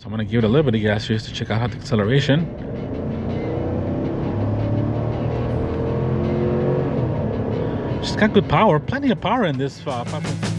So I'm gonna give it a little bit of gas just to check out the acceleration. It's got good power, plenty of power in this 5.3.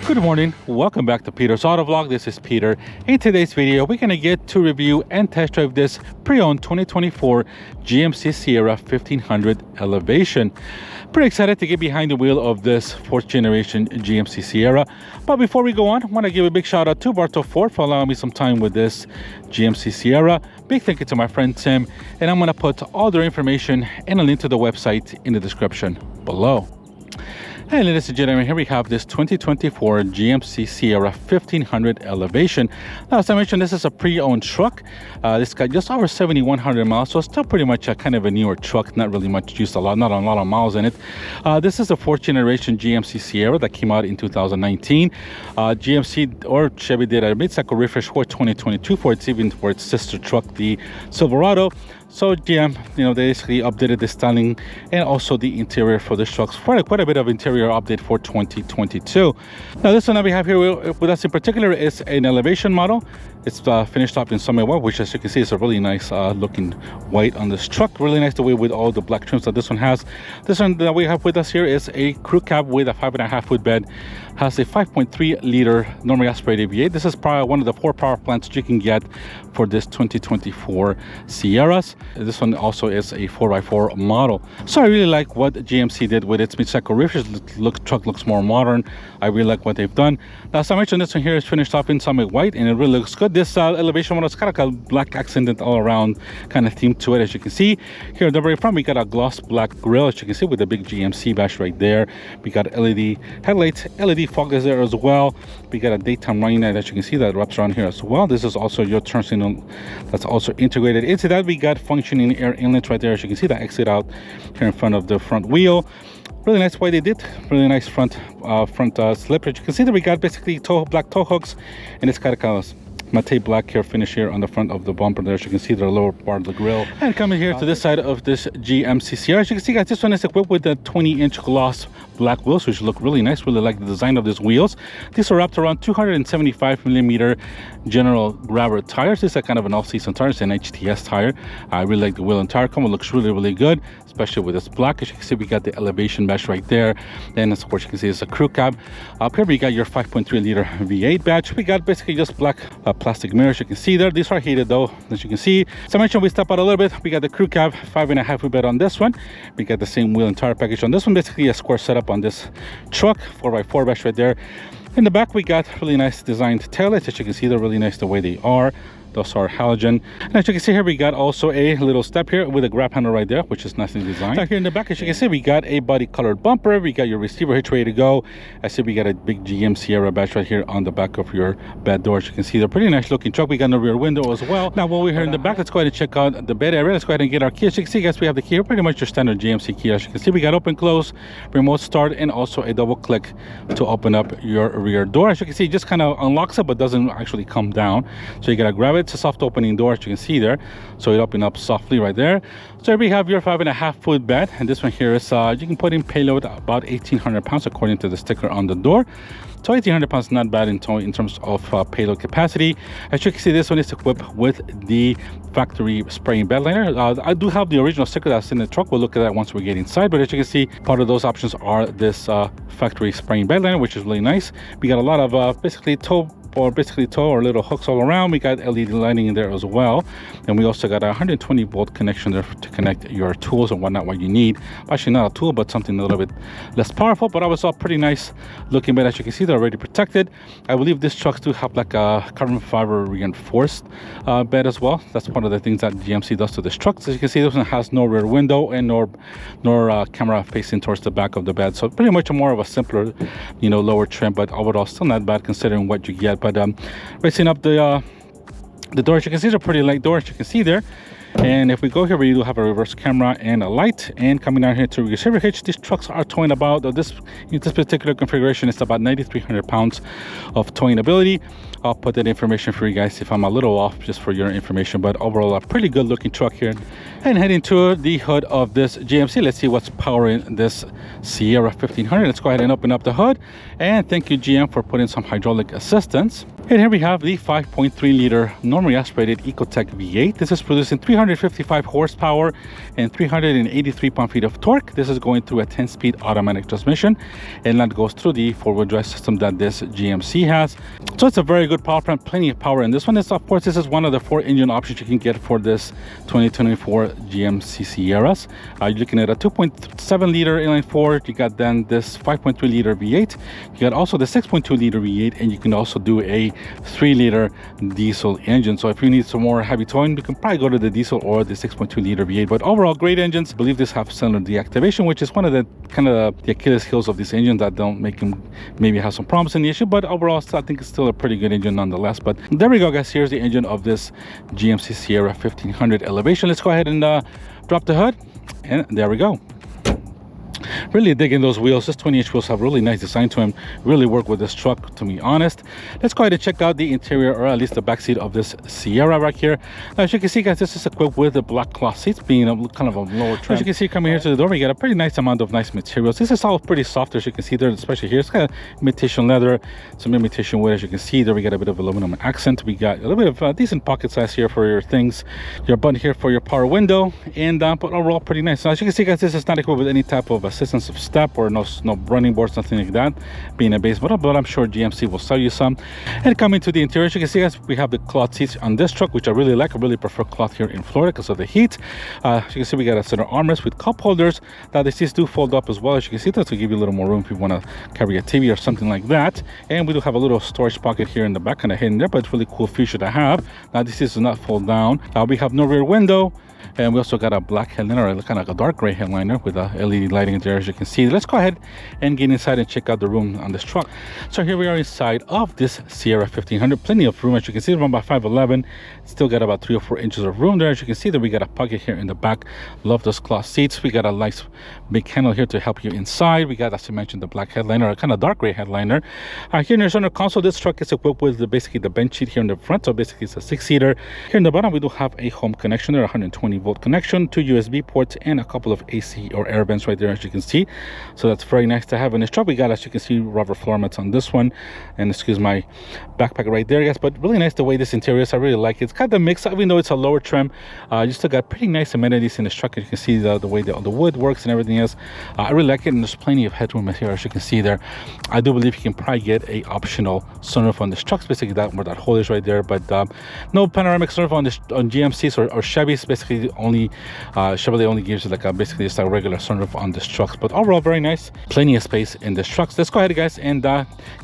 Good morning, welcome back to Peter's Autovlog. This is Peter. In today's video, we're going to get to review and test drive this pre-owned 2024 GMC Sierra 1500 Elevation. Pretty excited to get behind the wheel of this 4th generation GMC Sierra. But before we go on, I want to give a big shout out to Bartow Ford for allowing me some time with this GMC Sierra. Big thank you to my friend Tim, and I'm going to put all their information and a link to the website in the description below. Hey, ladies and gentlemen, here we have this 2024 GMC Sierra 1500 Elevation. Now, as I mentioned, this is a pre-owned truck. This got just over 7,100 miles, so it's still pretty much a kind of a newer truck, not really much used, not a lot of miles in it. This is the 4th generation GMC Sierra that came out in 2019. GMC or Chevy did a mid-cycle refresh for 2022 for its sister truck, the Silverado. So GM, they basically updated the styling and also the interior for this truck. Quite a bit of interior update for 2022. Now, this one that we have here with us in particular is an Elevation model. It's finished up in summer white, which, as you can see, is a really nice looking white on this truck. Really nice the way with all the black trims that this one has. This one that we have with us here is a crew cab with a 5.5 foot bed. Has a 5.3 liter normally aspirated V8. This is probably one of the 4 power plants you can get for this 2024 Sierras. This one also is a 4x4 model. So I really like what GMC did with its mid-cycle refresh. Truck looks more modern. I really like what they've done. Now, as I mentioned, this one here is finished off in summit white, and it really looks good. This Elevation model is kind of like a black accented all around kind of theme to it, as you can see. Here at the very front, we got a gloss black grille, as you can see, with the big GMC badge right there. We got LED headlights, LED fog is there as well. We got a daytime running light, as you can see, that wraps around here as well. This is also your turn signal that's also integrated into that. We got functioning air inlets right there, as you can see, that exit out here in front of the front wheel. Really nice way they did. Really nice front slip. As you can see that we got basically black toe hooks, and it's got a kind of matte black here finish here on the front of the bumper there, as you can see, the lower part of the grille. And coming here to this side of this GMC Sierra, as you can see, guys, this one is equipped with the 20-inch gloss black wheels, which look really nice. Really like the design of these wheels. These are wrapped around 275 millimeter general grabber tires. This is a kind of an all-season tire. It's an HTS tire. I really like the wheel and tire combo. Looks really, really good, especially with this black. As you can see, we got the Elevation badge right there. Then, of course, you can see it's a crew cab. Up here, we got your 5.3 liter V8 badge. We got basically just black plastic mirrors. You can see there. These are heated though, as you can see. So I mentioned, we step out a little bit. We got the crew cab 5.5 foot bed on this one. We got the same wheel and tire package on this one. Basically a square setup on this truck, 4x4 badge right there. In the back, we got really nice designed taillights. As you can see, they're really nice the way they are. Those are halogen. And as you can see here, we got also a little step here with a grab handle right there, which is nicely designed. Back here in the back, as you can see, we got a body colored bumper. We got your receiver hitch ready to go. I see we got a big GM Sierra badge right here on the back of your bed door. As you can see, they're pretty nice looking truck. We got no rear window as well. Now, while we're here in the back, let's go ahead and check out the bed area. Let's go ahead and get our key. As you can see, guys, we have the key here, pretty much your standard GMC key. As you can see, we got open, close, remote start, and also a double click to open up your rear door. As you can see, it just kind of unlocks it, but doesn't actually come down. So you gotta grab it. It's a soft opening door, as you can see there, so it opens up softly right there. So here we have your 5.5 foot bed, and this one here is you can put in payload about 1,800 pounds according to the sticker on the door. So 1,800 pounds, not bad in terms of payload capacity. As you can see, this one is equipped with the factory spraying bed liner. I do have the original sticker that's in the truck. We'll look at that once we get inside, but as you can see, part of those options are this factory spraying bed liner, which is really nice. We got a lot of basically toe or little hooks all around. We got LED lighting in there as well, and we also got a 120 volt connection there to connect your tools and whatnot, what you need. Actually, not a tool, but something a little bit less powerful, but overall pretty nice looking bed. As you can see, they're already protected. I believe these trucks do have like a carbon fiber reinforced bed as well. That's one of the things that GMC does to this truck. So as you can see, this one has no rear window and nor camera facing towards the back of the bed. So pretty much more of a simpler, lower trim, but overall still not bad considering what you get. But raising up the doors, you can see they're pretty light doors. You can see there. And if we go here, we do have a reverse camera and a light. And coming down here to receiver hitch, these trucks are towing about, in this particular configuration, it's about 9,300 pounds of towing ability. I'll put that information for you guys if I'm a little off, just for your information. But overall, a pretty good looking truck here. And heading to the hood of this GMC, let's see what's powering this Sierra 1500. Let's go ahead and open up the hood. And thank you, GM, for putting some hydraulic assistance. And here we have the 5.3 liter normally aspirated Ecotec V8. This is producing 355 horsepower and 383 pound-feet of torque. This is going through a 10-speed automatic transmission, and that goes through the four-wheel drive system that this GMC has. So it's a very good power plant, plenty of power in this one. Of course, this is one of the 4 engine options you can get for this 2024 GMC Sierras. You're looking at a 2.7 liter inline-4. You got then this 5.3 liter V8. You got also the 6.2 liter V8, and you can also do a 3 liter diesel engine. So if you need some more heavy towing, you can probably go to the diesel or the 6.2 liter V8. But overall, great engines. I believe this have cylinder deactivation, which is one of the kind of the Achilles heels of these engines that don't make them maybe have some problems in the issue. But overall, I think it's still a pretty good engine nonetheless. But there we go, guys. Here's the engine of this GMC Sierra 1500 Elevation. Let's go ahead and drop the hood, and there we go. Really digging those wheels. This 20-inch wheels have really nice design to them. Really work with this truck, to be honest. Let's go ahead and check out the interior, or at least the back seat of this Sierra right here. Now, as you can see, guys, this is equipped with the black cloth seats, being kind of a lower trim. As you can see, coming here to the door, we got a pretty nice amount of nice materials. This is all pretty soft, as you can see there, especially here. It's got imitation leather, some imitation wood. As you can see there, we got a bit of aluminum accent. We got a little bit of decent pocket size here for your things. Your button here for your power window, and but overall pretty nice. Now, as you can see, guys, this is not equipped with any type of assistance of step or no running boards, nothing like that, being a base model, but I'm sure GMC will sell you some. And coming to the interior, as you can see, guys, we have the cloth seats on this truck, which I really like. I really prefer cloth here in Florida because of the heat. As you can see, we got a center armrest with cup holders. Now the seats do fold up as well, as you can see, to give you a little more room if you want to carry a TV or something like that. And we do have a little storage pocket here in the back, kind of hidden there, but it's really cool feature to have. Now this is not fold down. We have no rear window. And we also got a black headliner, or kind of like a dark gray headliner with a LED lighting there, as you can see. Let's go ahead and get inside and check out the room on this truck. So here we are inside of this Sierra 1500. Plenty of room, as you can see. It's about 5'11". Still got about 3 or 4 inches of room there. As you can see that we got a pocket here in the back. Love those cloth seats. We got a nice big handle here to help you inside. We got, as I mentioned, the black headliner, a kind of dark gray headliner. Here in the center console, this truck is equipped with basically the bench seat here in the front. So basically it's a 6-seater. Here in the bottom, we do have a home connection there, 120 volt connection, 2 USB ports, and a couple of AC or air vents right there, as you can see. So that's very nice to have in this truck. We got, as you can see, rubber floor mats on this one, and excuse my backpack right there, guys. But really nice the way this interior is. I really like it. It's kind of mixed, even though it's a lower trim. You still got pretty nice amenities in this truck. As you can see the way the wood works and everything else. I really like it, and there's plenty of headroom here, as you can see there. I do believe you can probably get a optional sunroof on this truck, basically that where that hole is right there. But no panoramic sunroof on GMCs or Chevys. Basically only Chevrolet only gives you like basically just a regular sunroof on this truck. But overall very nice, plenty of space in this truck. So let's go ahead, guys, and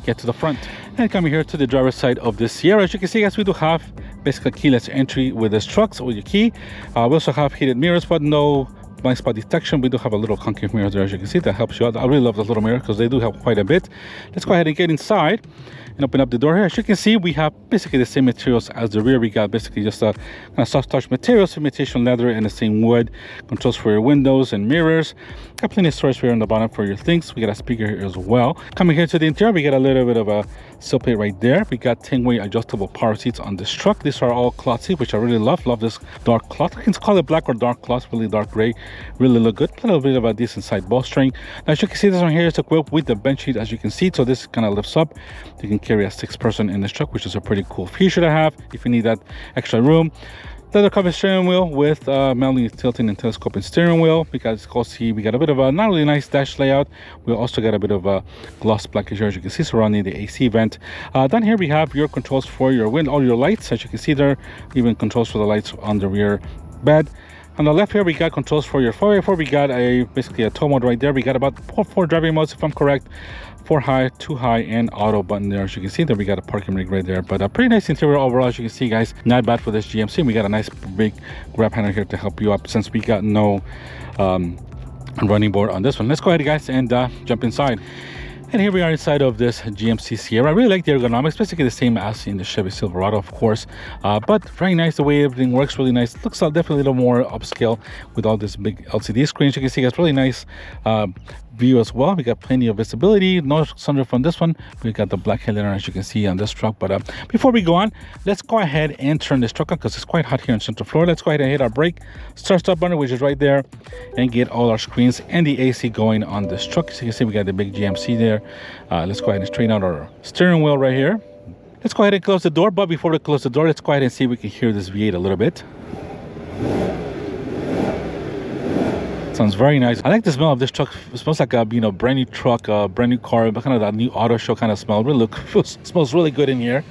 get to the front. And coming here to the driver's side of this Sierra, as you can see, guys, we do have basically keyless entry with this truck. So with your key, we also have heated mirrors, but no blind spot detection. We do have a little concave mirror there, as you can see, that helps you out. I really love those little mirrors because they do help quite a bit. Let's go ahead and get inside and open up the door here. As you can see, we have basically the same materials as the rear. We got basically just a kind of soft touch materials, imitation leather, and the same wood. Controls for your windows and mirrors. Got plenty of storage here on the bottom for your things. We got a speaker here as well. Coming here to the interior, we got a little bit of a sill plate right there. We got 10-way adjustable power seats on this truck. These are all cloth seats, which I really love. Love this dark cloth. I can call it black or dark cloth, really dark gray. Really look good. A little bit of a decent side bolstering. Now, as you can see, this one here is equipped with the bench seat, as you can see. So this kind of lifts up. You can carry a 6-person in this truck, which is a pretty cool feature to have if you need that extra room. Leather covered steering wheel with manually tilting and telescoping steering wheel. We got a bit of a not really nice dash layout. We also got a bit of a gloss black here, as you can see, surrounding the AC vent. Down here we have your controls for your all your lights, as you can see there. Even controls for the lights on the rear bed. On the left here, we got controls for your 4x4. We got basically a tow mode right there. We got about four driving modes, if I'm correct. 4 high, 2 high, and auto button there. As you can see there, we got a parking brake right there. But a pretty nice interior overall, as you can see, guys. Not bad for this GMC. We got a nice big grab handle here to help you up, since we got no running board on this one. Let's go ahead, guys, and jump inside. And here we are inside of this GMC Sierra. I really like the ergonomics, basically the same as in the Chevy Silverado, of course, but very nice the way everything works. Really nice. Looks definitely a little more upscale with all this big LCD screens. You can see it's really nice view as well. We got plenty of visibility. No sunroof on this one. We got the black headliner, as you can see on this truck. But before we go on, let's go ahead and turn this truck on because it's quite hot here in Central Florida. Let's go ahead and hit our brake, start button, which is right there, and get all our screens and the AC going on this truck. So you can see we got the big GMC there. Let's go ahead and straighten out our steering wheel right here. Let's go ahead and close the door. But before we close the door, let's go ahead and see if we can hear this V8 a little bit. Sounds very nice. I like the smell of this truck. It smells like a brand new truck, brand new car, kind of that new auto show kind of smell. Really smells really good in here.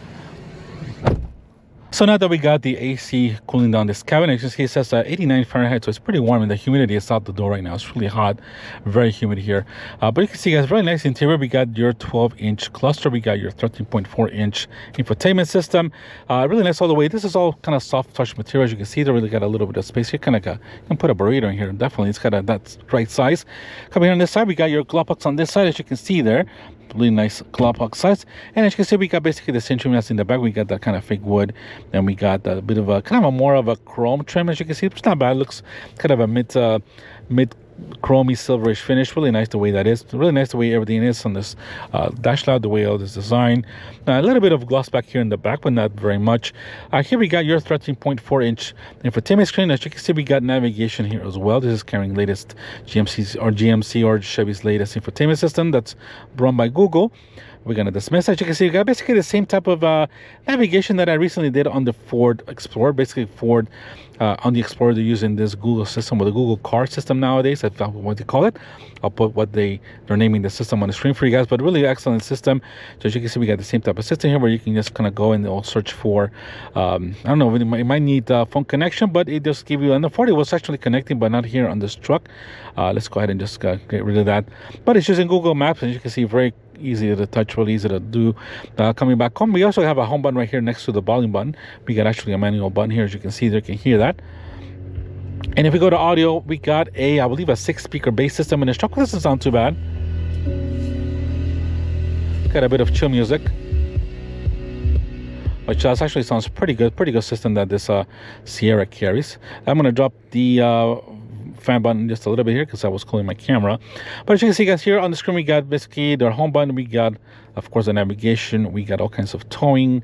So now that we got the AC cooling down this cabin, as you can see, it says 89 Fahrenheit, so it's pretty warm, and the humidity is out the door right now. It's really hot, very humid here. But you can see, guys, really nice interior. We got your 12-inch cluster. We got your 13.4-inch infotainment system. Really nice all the way. This is all kind of soft touch material. As you can see, they really got a little bit of space here. Kind of you can put a burrito in here. Definitely, it's got that right size. Coming here on this side, we got your glove box on this side, as you can see there. Really nice glove box size, and as you can see, we got basically the same trim that's in the back. We got that kind of fake wood, and we got a bit of a kind of more of a chrome trim. As you can see, it's not bad. It looks kind of a mid chromey silverish finish. Really nice the way that is. Really nice the way everything is on this dash light, the way all this design. A little bit of gloss back here in the back, but not very much. Here we got your 13.4-inch infotainment screen. As you can see, we got navigation here as well. This is carrying latest GMC or Chevy's latest infotainment system that's run by Goodle. We're going to dismiss. As you can see, you got basically the same type of navigation that I recently did on the Ford Explorer. Basically, Ford on the Explorer, they're using this Google system, or the Google car system nowadays. That's what they call it. I'll put what they're naming the system on the screen for you guys, but really excellent system. So as you can see, we got the same type of system here where you can just kind of go and they'll search for, I don't know, it might need phone connection, but it just give you, and the Ford it was actually connecting, but not here on this truck. Let's go ahead and just get rid of that. But it's using Google Maps, and you can see very easy to touch, really easy to do. Coming back home, we also have a home button right here next to the volume button. We got actually a manual button here, as you can see there. You can hear that. And if we go to audio, we got I believe a 6-speaker bass system in this truck. This doesn't sound too bad. Got a bit of chill music, which actually sounds pretty good system that this Sierra carries. I'm going to drop the fan button just a little bit here because I was cooling my camera. But as you can see, guys, here on the screen we got basically the home button. We got, of course, the navigation. We got all kinds of towing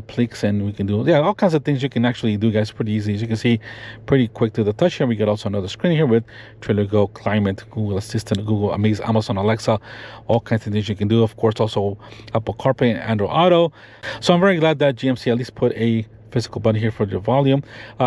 clicks, and we can do all kinds of things you can actually do, guys, pretty easy. As you can see, pretty quick to the touch here. We got also another screen here with Trailer Go, Climate, Google Assistant, Google Amaze, Amazon Alexa, all kinds of things you can do. Of course, also Apple CarPlay and Android Auto. So I'm very glad that GMC at least put a physical button here for the volume.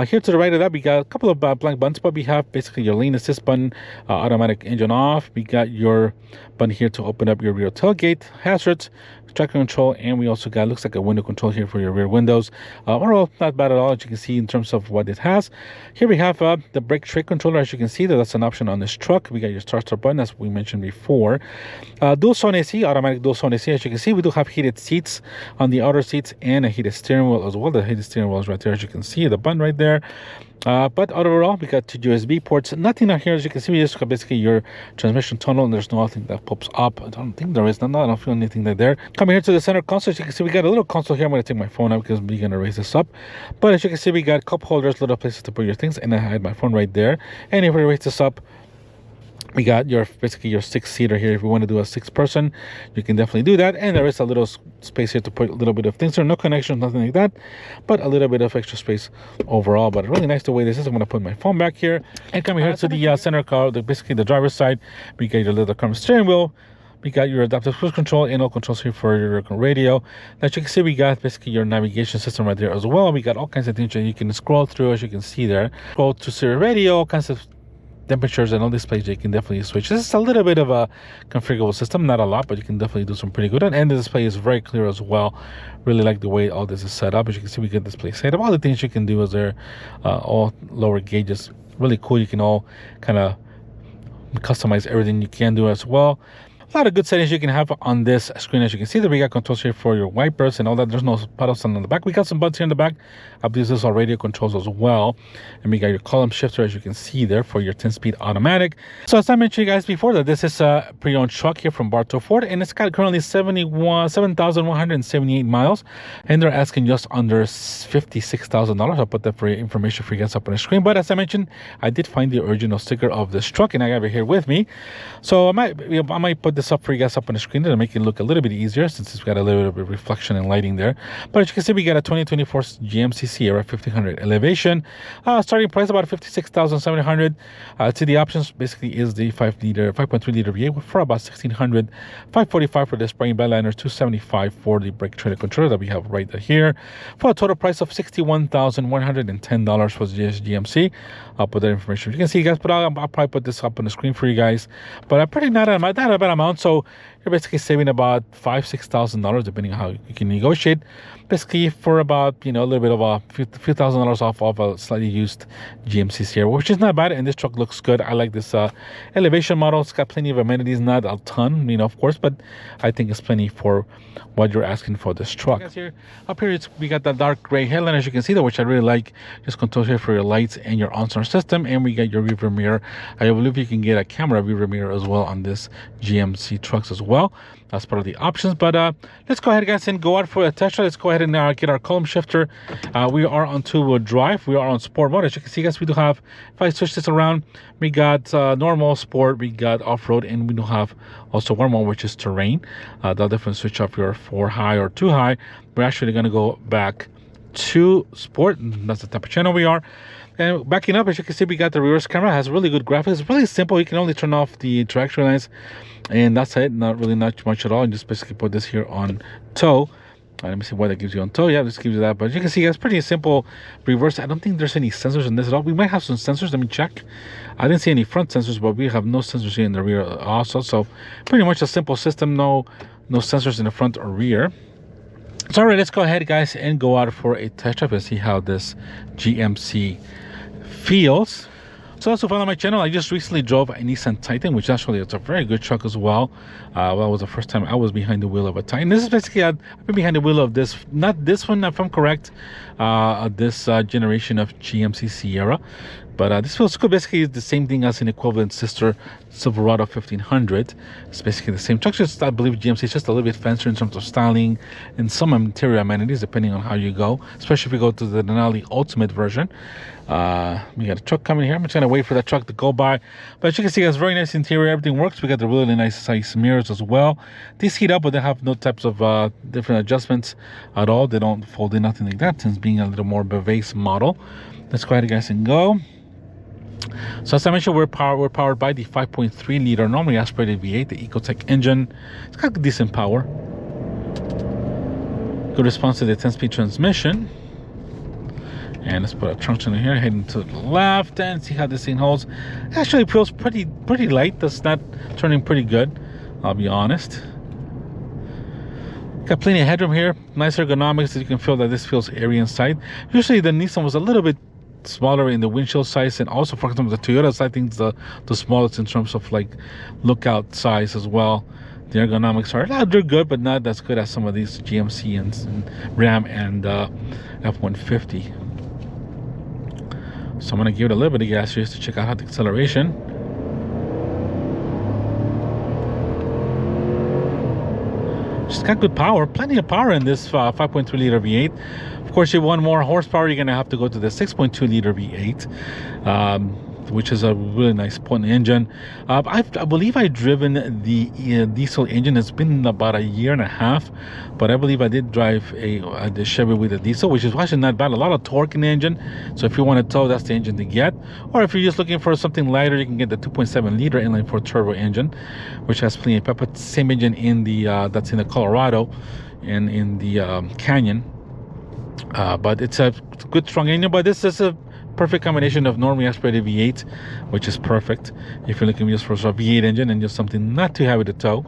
Here to the right of that, we got a couple of blank buttons, but we have basically your lane assist button, automatic engine off. We got your button here to open up your rear tailgate, hazards, traction control, and we also got, looks like a window control here for your rear windows. Overall, not bad at all, as you can see in terms of what it has. Here we have the brake tray controller. As you can see, that's an option on this truck. We got your start button, as we mentioned before. Dual zone AC, automatic dual zone AC. As you can see, we do have heated seats on the outer seats and a heated steering wheel as well. The heated steering wheel is right there, as you can see, the button right there. But overall, we got 2 USB ports. Nothing out here, as you can see. We just got basically your transmission tunnel, and there's nothing that pops up. I don't think there is. No, I don't feel anything there. Coming here to the center console, as you can see, we got a little console here. I'm going to take my phone out because we're going to raise this up. But as you can see, we got cup holders, little places to put your things, and I had my phone right there. And if we raise this up, we got your basically your 6-seater here. If you want to do a 6-person, you can definitely do that. And there is a little space here to put a little bit of things. There are no connections, nothing like that, but a little bit of extra space overall. But really nice the way this is. I'm going to put my phone back here and coming here to the center car, basically the driver's side. We got your little curved steering wheel. We got your adaptive cruise control and all controls here for your radio. As you can see, we got basically your navigation system right there as well. We got all kinds of things that you can scroll through, as you can see there. Scroll to Siri radio, all kinds of temperatures and all displays. You can definitely switch. This is a little bit of a configurable system, not a lot, but you can definitely do some pretty good. And the display is very clear as well. Really like the way all this is set up. As you can see, we get display set up. All the things you can do is there, all lower gauges. Really cool. You can all kind of customize everything you can do as well. A lot of good settings you can have on this screen. As you can see, that we got controls here for your wipers and all that. There's no pedals on the back. We got some buttons here in the back. I believe this is all radio controls as well. And we got your column shifter, as you can see there, for your 10-speed automatic. So as I mentioned you guys before, that this is a pre-owned truck here from Bartow Ford, and it's got currently 7,178 miles, and they're asking just under $56,000. I'll put that for your information for you guys up on the screen. But as I mentioned, I did find the original sticker of this truck, and I have it here with me. So I might put this up for you guys up on the screen to make it look a little bit easier, since it's got a little bit of reflection and lighting there. But as you can see, we got a 2024 GMC Sierra 1500 elevation. Starting price about $56,700. To the options basically is the 5.3 liter V8 for about $1,600, $545 for the spraying bed liner, $275 for the brake trailer controller that we have right here, for a total price of $61,110 for the GMC. I'll put that information. You can see, guys, but I'll probably put this up on the screen for you guys. But I'm pretty not a bad amount. So you're basically saving about $5,000-$6,000 depending on how you can negotiate. Basically for about, a little bit of a few $1,000s off of a slightly used GMC Sierra, which is not bad. And this truck looks good. I like this elevation model. It's got plenty of amenities, not a ton, of course, but I think it's plenty for what you're asking for this truck. Here, up here, we got the dark gray headline, as you can see, which I really like. Just controls here for your lights and your on-star system, and we got your rearview mirror. I believe you can get a camera rearview mirror as well on this GMC trucks as well. That's part of the options. But let's go ahead, guys, and go out for a test drive. Let's go ahead and get our column shifter. We are on two-wheel drive. We are on sport mode. As you can see, guys, we do have, if I switch this around, we got normal, sport, we got off-road, and we do have also one more, which is terrain. They'll definitely switch up your 4 high or 2 high. We're actually going to go back to sport. That's the type of channel we are. And backing up, as you can see, we got the reverse camera. It has really good graphics. It's really simple. You can only turn off the interaction lines, and that's it. Not really not much at all. And just basically put this here on tow. Let me see what that gives you on tow. Yeah, this gives you that. But you can see, it's pretty simple reverse. I don't think there's any sensors in this at all. We might have some sensors. Let me check. I didn't see any front sensors, but we have no sensors here in the rear also. So pretty much a simple system. No sensors in the front or rear. So all right, let's go ahead, guys, and go out for a test drive and see how this GMC feels. So also follow my channel. I just recently drove a Nissan Titan, which actually it's a very good truck as well. Well, it was the first time I was behind the wheel of a Titan. This is basically I've been behind the wheel of this, not this one, if I'm correct, this generation of GMC Sierra. But this feels good. Basically, it's the same thing as an equivalent sister Silverado 1500. It's basically the same truck. Just I believe GMC is just a little bit fancier in terms of styling and some interior amenities, depending on how you go. Especially if you go to the Denali Ultimate version. We got a truck coming here. I'm just gonna wait for that truck to go by. But as you can see, it's very nice interior. Everything works. We got the really nice size mirrors as well. These heat up, but they have no types of different adjustments at all. They don't fold in, nothing like that, since being a little more base model. Let's go ahead, guys, and go. So as I mentioned, we're powered by the 5.3 liter normally aspirated V8, the Ecotec engine. It's got decent power. Good response to the 10-speed transmission. And let's put a trunk in here, heading to the left, and see how this thing holds. It actually feels pretty light. That's not turning pretty good, I'll be honest. Got plenty of headroom here. Nice ergonomics. You can feel that this feels airy inside. Usually the Nissan was a little bit smaller in the windshield size, and also for example the Toyotas, I think the smallest in terms of like lookout size as well. The ergonomics they're good, but not as good as some of these GMC and Ram and F-150. So I'm gonna give it a little bit of gas here just to check out how the acceleration. Just got good power, plenty of power in this 5.3 liter V8. Of course, you want more horsepower, you're gonna have to go to the 6.2 liter V8, which is a really nice potent engine. I believe I've driven the diesel engine. It's been about a year and a half, but I believe I did drive the Chevy with a diesel, which is actually not bad. A lot of torque in the engine, so if you want to tow, that's the engine to get. Or if you're just looking for something lighter, you can get the 2.7 liter inline 4 turbo engine, which has plenty of pepper. Same engine in the that's in the Colorado and in the Canyon. But it's a good strong engine, but this is a perfect combination of normally aspirated V8, which is perfect if you're looking just for a V8 engine and just something not too heavy to tow.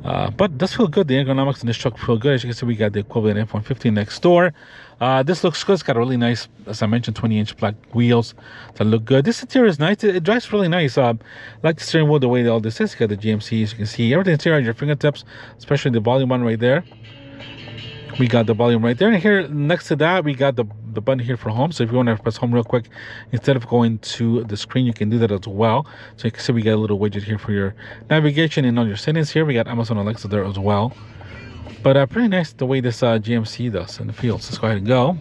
But it does feel good. The ergonomics in this truck feel good. As you can see, we got the equivalent F-150 next door. This looks good. It's got a really nice, as I mentioned, 20-inch black wheels that look good. This interior is nice. It drives really nice. I like the steering wheel, the way all this is. You got the GMC, as you can see. Everything's here at your fingertips, especially the volume button right there. We got the volume right there. And here, next to that, we got the button here for home. So if you want to press home real quick, instead of going to the screen, you can do that as well. So you can see we got a little widget here for your navigation, and on your settings here, we got Amazon Alexa there as well. But pretty nice the way this GMC does in the field. So let's go ahead and go.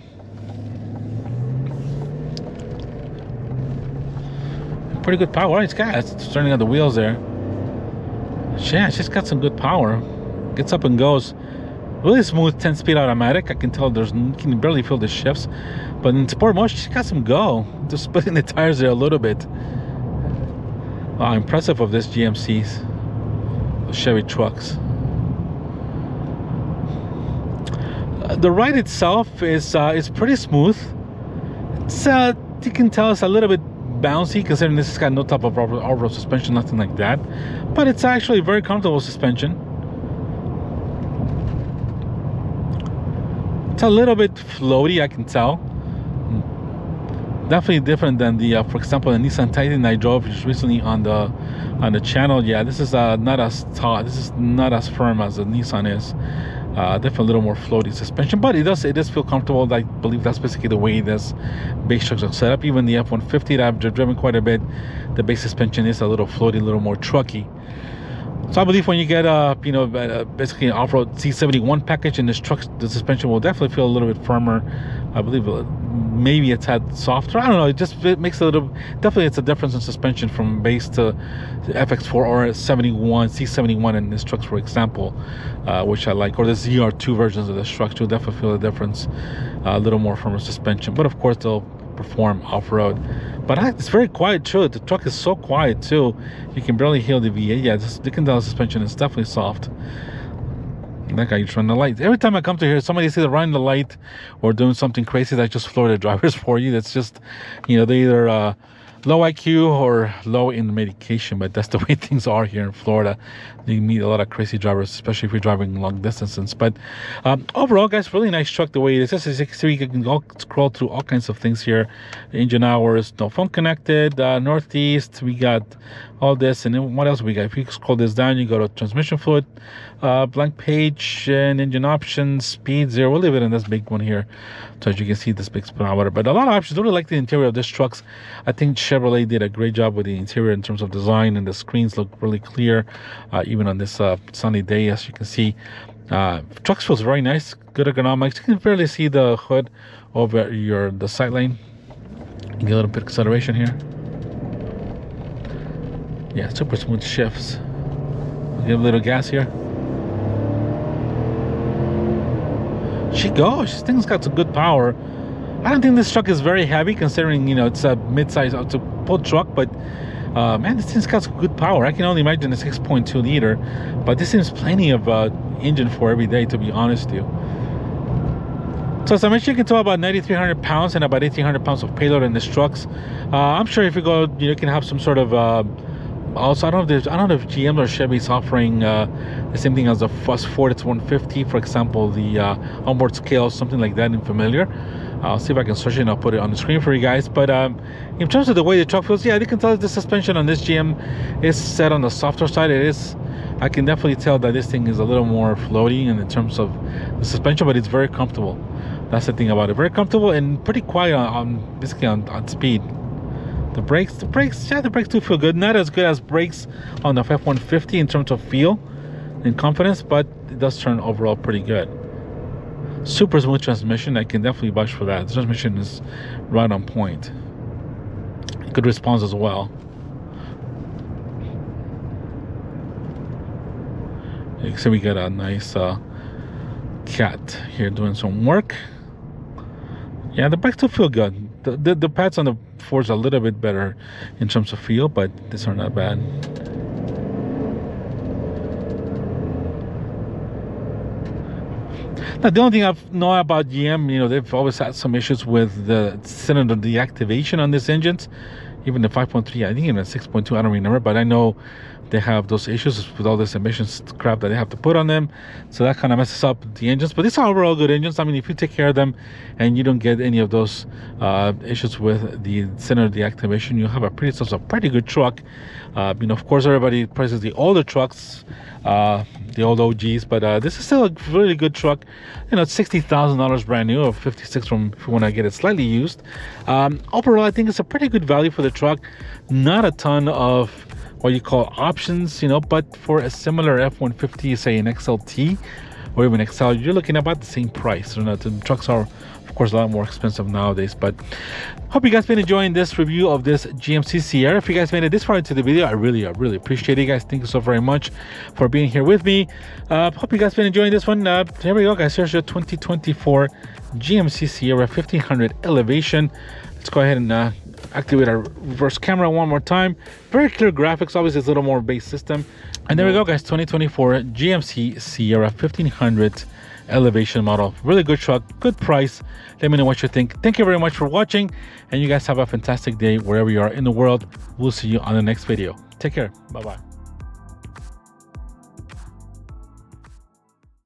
Pretty good power. It's got, it's turning on the wheels there. Yeah, it's just got some good power. Gets up and goes. Really smooth 10-speed automatic. I can tell you can barely feel the shifts, but in sport mode, she's got some go. Just splitting the tires there a little bit. Wow, impressive of this GMC's Chevy trucks. The ride itself is pretty smooth. It's you can tell it's a little bit bouncy, considering this has got no type of off-road suspension, nothing like that. But it's actually very comfortable suspension. It's a little bit floaty, I can tell. Definitely different than the, for example, the Nissan Titan I drove just recently on the channel. Yeah, this is not as taut. This is not as firm as the Nissan is. Definitely a little more floaty suspension, but it does feel comfortable. I believe that's basically the way this base trucks are set up. Even the F-150 that I've driven quite a bit, the base suspension is a little floaty, a little more trucky. So I believe when you get basically an off-road C71 package in this truck, the suspension will definitely feel a little bit firmer. I believe maybe it's had softer. I don't know. It makes a little. Definitely, it's a difference in suspension from base to FX4 or 71 C71 in this truck, for example, which I like, or the ZR2 versions of this truck. You'll definitely feel the difference. A little more firmer suspension, but of course they'll perform off-road. But it's very quiet too. The truck is so quiet too. You can barely hear the V8. Yeah, you can tell the suspension is definitely soft. That guy just running the light. Every time I come to here, somebody sees running the light or doing something crazy, that just Florida drivers for you. That's just, they're either low IQ or low in medication, but that's the way things are here in Florida. You meet a lot of crazy drivers, especially if you're driving long distances. But overall, guys, really nice truck the way it is. As you can see, you can scroll through all kinds of things here. Engine hours, no phone connected, northeast, we got all this. And then what else we got? If you scroll this down, you go to transmission fluid, blank page, and engine options, speed 0. We'll leave it in this big one here, so as you can see this big speedometer. But a lot of options. I really like the interior of this trucks. I think Chevrolet did a great job with the interior in terms of design, and the screens look really clear, even on this sunny day. As you can see, trucks feels very nice, good ergonomics. You can barely see the hood over the side lane. You get a little bit of acceleration here. Yeah, super smooth shifts. Give a little gas here. She goes. This thing's got some good power. I don't think this truck is very heavy, considering it's a mid-size, it's a pull truck, but man, this thing's got some good power. I can only imagine a 6.2 liter, but this seems plenty of engine for every day, to be honest with you. So as I mentioned, you can tow about 9,300 pounds and about 1,800 pounds of payload in this trucks. I'm sure if you go, you can have some sort of also, I don't know if GM or Chevy's offering the same thing as the Ford. It's 150, for example, the onboard scale, something like that, unfamiliar. I'll see if I can search it and I'll put it on the screen for you guys. But in terms of the way the truck feels, yeah, you can tell the suspension on this GM is set on the softer side. It is. I can definitely tell that this thing is a little more floaty in terms of the suspension, but it's very comfortable. That's the thing about it. Very comfortable and pretty quiet basically on speed. The brakes do feel good. Not as good as brakes on the F-150 in terms of feel and confidence, but it does turn overall pretty good. Super smooth transmission. I can definitely vouch for that. The transmission is right on point. Good response as well. You can see we got a nice cat here doing some work. Yeah, the brakes do feel good. The pads on the Fords are a little bit better in terms of feel, but these are not bad. Now, the only thing I know about GM, they've always had some issues with the cylinder deactivation on these engines. Even the 5.3, I think even the 6.2, I don't remember, but I know they have those issues with all this emissions crap that they have to put on them. So that kind of messes up the engines. But these are overall good engines. I mean, if you take care of them and you don't get any of those issues with the cylinder deactivation, you have a pretty good truck. Of course, everybody praises the older trucks, the old OGs, but this is still a really good truck. It's $60,000 brand new, or 56 from if you want to get it slightly used. Overall, I think it's a pretty good value for the truck. Not a ton of what you call options, but for a similar F-150, say an XLT or even XL, you're looking about the same price. The trucks are, of course, a lot more expensive nowadays. But hope you guys been enjoying this review of this GMC Sierra. If you guys made it this far into the video, I really appreciate it, guys. Thank you so very much for being here with me. Hope you guys been enjoying this one. Here we go, guys. Here's your 2024 GMC Sierra 1500 Elevation. Let's go ahead and activate our reverse camera one more time. Very clear graphics. Obviously, it's a little more base system. And there we go, guys. 2024 GMC Sierra 1500 Elevation model. Really good truck, good price. Let me know what you think. Thank you very much for watching, and you guys have a fantastic day wherever you are in the world. We'll see you on the next video. Take care. Bye-bye.